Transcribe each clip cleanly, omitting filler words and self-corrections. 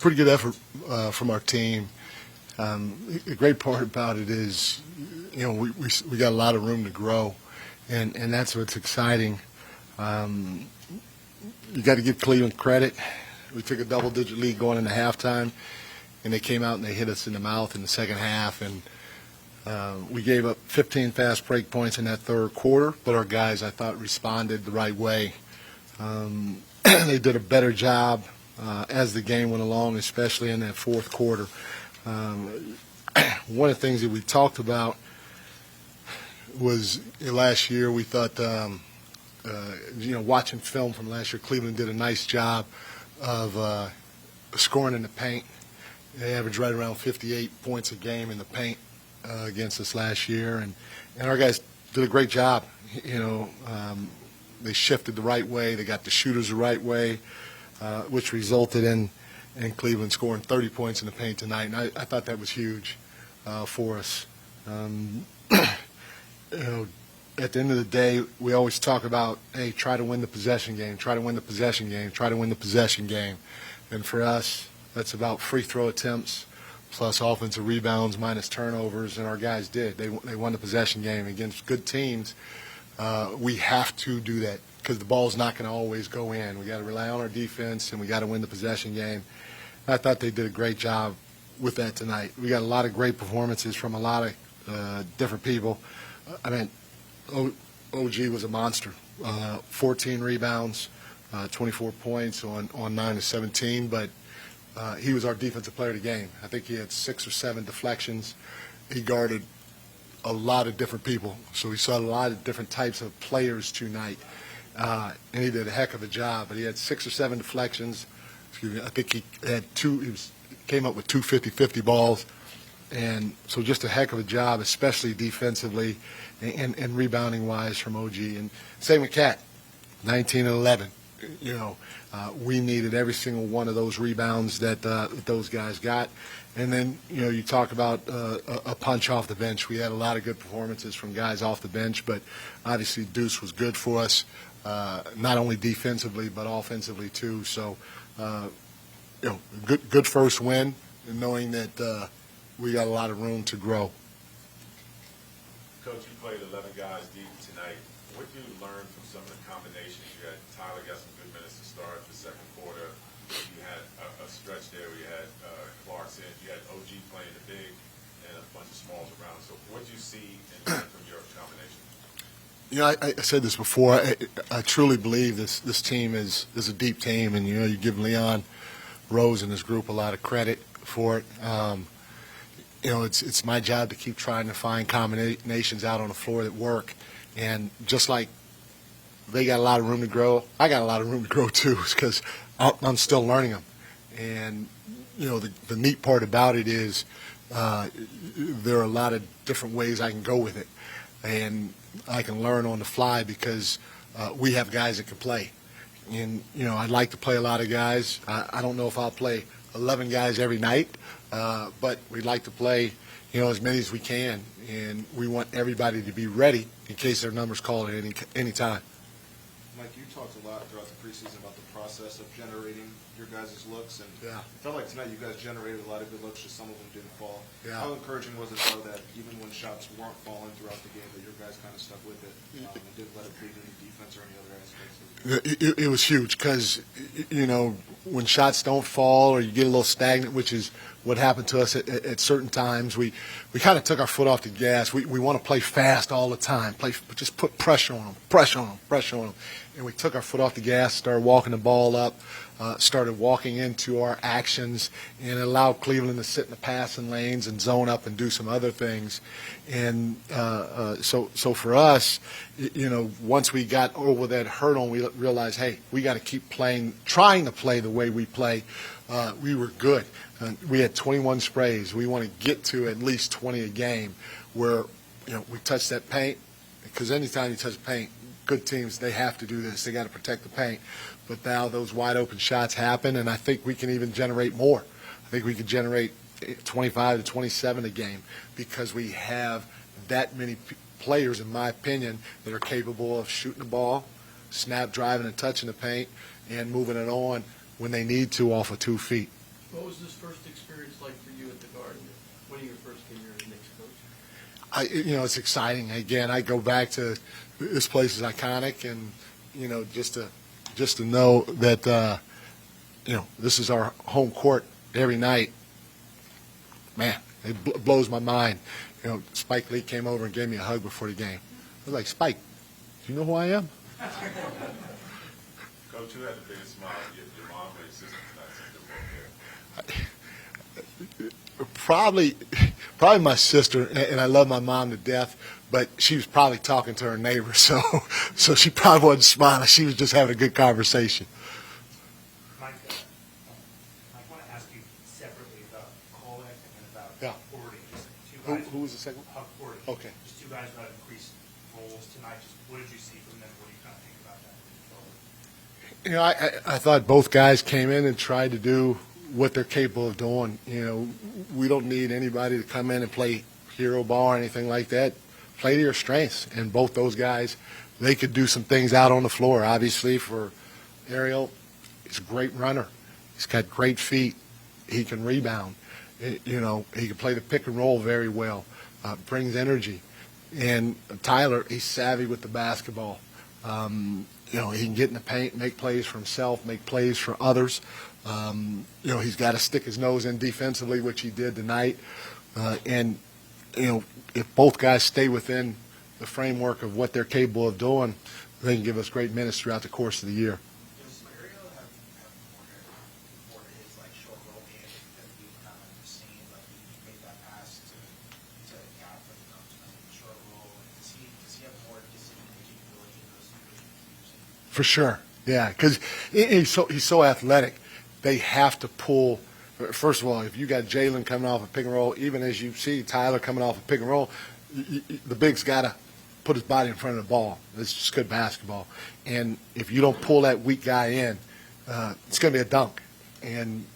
pretty good effort from our team. The great part about it is, we got a lot of room to grow, and that's what's exciting. You got to give Cleveland credit. We took a double-digit lead going into halftime, and they came out and they hit us in the mouth in the second half, and we gave up 15 fast break points in that third quarter, but our guys, I thought, responded the right way. They did a better job as the game went along, especially in that fourth quarter. One of the things that we talked about was last year we thought, watching film from last year, Cleveland did a nice job of scoring in the paint. They averaged right around 58 points a game in the paint against us last year, and our guys did a great job. They shifted the right way. They got the shooters the right way, which resulted in Cleveland scoring 30 points in the paint tonight. And I thought that was huge for us. At the end of the day, we always talk about, hey, try to win the possession game, try to win the possession game, try to win the possession game. And for us, that's about free throw attempts plus offensive rebounds minus turnovers, and our guys did. They won the possession game against good teams. We have to do that because the ball's not going to always go in. We got to rely on our defense, and we got to win the possession game. I thought they did a great job with that tonight. We got a lot of great performances from a lot of different people. OG was a monster. 14 rebounds, 24 points on 9 of 17, but he was our defensive player of the game. I think he had 6 or 7 deflections. He guarded a lot of different people, so we saw a lot of different types of players tonight, and he did a heck of a job. But he had 6 or 7 deflections. Excuse me. I think he had 2. He came up with 2 50-50 balls, and so just a heck of a job, especially defensively and rebounding wise from OG. And same with Cat, 19 and 11. We needed every single one of those rebounds that those guys got. And then, you talk about a punch off the bench. We had a lot of good performances from guys off the bench, but obviously Deuce was good for us, not only defensively but offensively too. So, good first win, and knowing that we got a lot of room to grow. Coach, you played 11 guys deep tonight. What did you learn from some of the combinations? You had Tyler got some good minutes to start the second quarter. You had a stretch there where you had Clarkson. You had OG playing the big and a bunch of smalls around. So what did you see and learn from your combination? I said this before. I truly believe this team is a deep team, and you give Leon Rose and his group a lot of credit for it. It's my job to keep trying to find combinations out on the floor that work. And just like they got a lot of room to grow, I got a lot of room to grow too, because I'm still learning them. And, the neat part about it is there are a lot of different ways I can go with it. And I can learn on the fly because we have guys that can play. And, I'd like to play a lot of guys. I don't know if I'll play 11 guys every night, but we'd like to play, as many as we can, and we want everybody to be ready in case their number's called at any time. Mike, you talked a lot throughout the preseason about the process of generating your guys' looks, and yeah. It felt like tonight you guys generated a lot of good looks, just some of them didn't fall. Yeah. How encouraging was it, though, that even when shots weren't falling throughout the game, that your guys kind of stuck with it and didn't let it bleed into defense or any other aspects of it? It was huge because, when shots don't fall or you get a little stagnant, which is what happened to us at certain times, we kind of took our foot off the gas. We want to play fast all the time, just put pressure on them. And we took our foot off the gas, started walking the ball up, started walking into our actions, and it allowed Cleveland to sit in the passing lanes and zone up and do some other things. And so for us, once we got over that hurdle, we realized, hey, we got to keep trying to play the way we play. We were good. We had 21 sprays. We want to get to at least 20 a game where, we touch that paint, because anytime you touch paint, good teams, they have to do this. They got to protect the paint. But now those wide open shots happen, and I think we can even generate more. I think we could generate 25 to 27 a game because we have that many players, in my opinion, that are capable of shooting the ball, snap driving and touching the paint, and moving it on when they need to off of 2 feet. What was this first experience like for you at the Garden? Winning your first game here as Knicks coach? It's exciting. Again, I go back to this place is iconic, and just to know that this is our home court every night. Man, it blows my mind. Spike Lee came over and gave me a hug before the game. I was like, Spike, do you know who I am? Coach, who had the biggest smile? Your mom or your sister tonight since they're both here? Probably my sister, and I love my mom to death, but she was probably talking to her neighbor, so she probably wasn't smiling. She was just having a good conversation. Mike, I want to ask you separately about Kolek and then about Yeah. Hukporti. Just two guys. Who was the second? Hukporti. Okay. Just two guys who have increased roles tonight. Just what did you see from them? What do you kind of think about that moving forward? I thought both guys came in and tried to do what they're capable of doing. We don't need anybody to come in and play hero ball or anything like that. Play to your strengths. And both those guys, they could do some things out on the floor. Obviously, for Ariel, he's a great runner. He's got great feet. He can rebound. He can play the pick and roll very well. Brings energy. And Tyler, he's savvy with the basketball. He can get in the paint, make plays for himself, make plays for others. He's got to stick his nose in defensively, which he did tonight. If both guys stay within the framework of what they're capable of doing, they can give us great minutes throughout the course of the year. Does Ariel have more to his short roll game that we've kind of seen? Like he made that pass to Cap for the short roll. Does he have more decision-making ability in those situations? For sure, yeah, because he's so athletic. They have to pull. First of all, if you got Jalen coming off a pick and roll, even as you see Tyler coming off a pick and roll, the big's got to put his body in front of the ball. It's just good basketball. And if you don't pull that weak guy in, it's going to be a dunk. And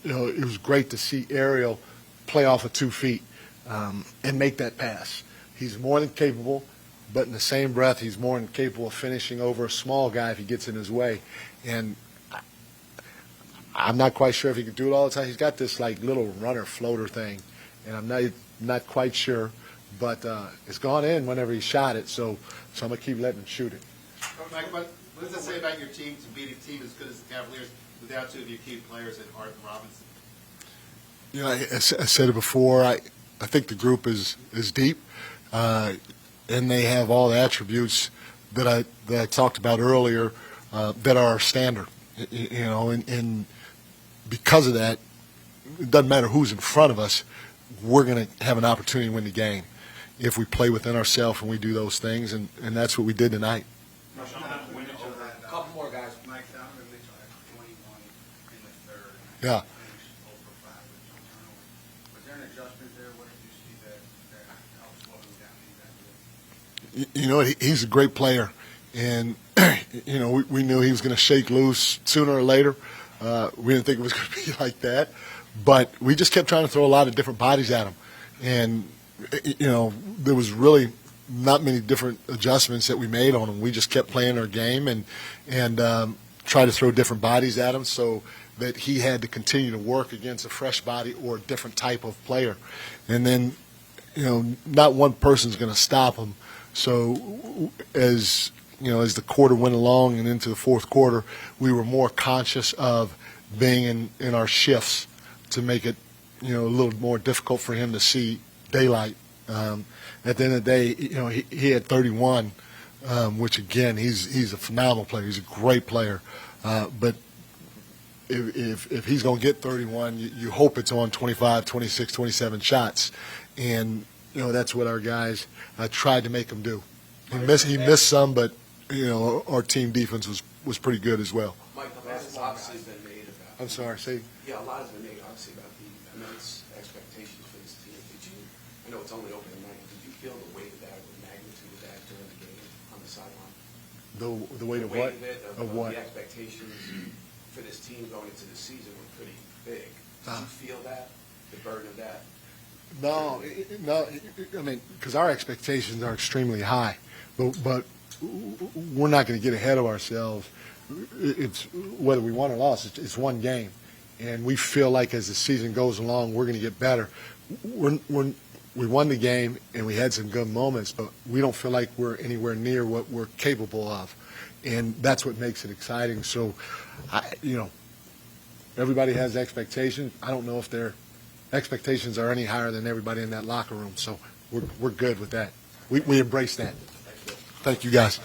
it was great to see Ariel play off of 2 feet and make that pass. He's more than capable, but in the same breath, he's more than capable of finishing over a small guy if he gets in his way. And I'm not quite sure if he can do it all the time. He's got this little runner floater thing, and I'm not quite sure, but it's gone in whenever he shot it. So I'm gonna keep letting him shoot it. Mike, what does that say about your team to beat a team as good as the Cavaliers without two of your key players in Hart and Robinson? I said it before. I think the group is deep, and they have all the attributes that I talked about earlier that are our standard. And because of that, it doesn't matter who's in front of us, we're going to have an opportunity to win the game if we play within ourselves and we do those things, and that's what we did tonight. A couple more guys. Mike Donovan Mitchell had 21 in the third. Yeah. Finished over 5 with no turnovers. Was there an adjustment there? What did you see that helped slow him down? He's a great player, and we knew he was going to shake loose sooner or later. We didn't think it was going to be like that, but we just kept trying to throw a lot of different bodies at him, and there was really not many different adjustments that we made on him. We just kept playing our game and tried to throw different bodies at him so that he had to continue to work against a fresh body or a different type of player, and then not one person's going to stop him. So as the quarter went along and into the fourth quarter, we were more conscious of being in our shifts to make it, a little more difficult for him to see daylight. At the end of the day, he had 31, which again, he's a phenomenal player. He's a great player. But if he's going to get 31, you hope it's on 25, 26, 27 shots. And, that's what our guys tried to make him do. He missed some, but our team defense was pretty good as well. Mike, a lot has obviously been made about. I'm sorry, say. Yeah, a lot has been made obviously about the immense expectations for this team. I know it's only open tonight. Did you feel the weight of that, or the magnitude of that during the game on the sideline? The weight of what? Of what? the expectations for this team going into the season were pretty big. Did you feel that, the burden of that? No. I mean, because our expectations are extremely high, but we're not going to get ahead of ourselves. It's whether we won or lost. It's one game, and we feel like as the season goes along, we're going to get better. We won the game, and we had some good moments, but we don't feel like we're anywhere near what we're capable of, and that's what makes it exciting. So, everybody has expectations. I don't know if their expectations are any higher than everybody in that locker room, so we're good with that. We embrace that. Thank you, guys.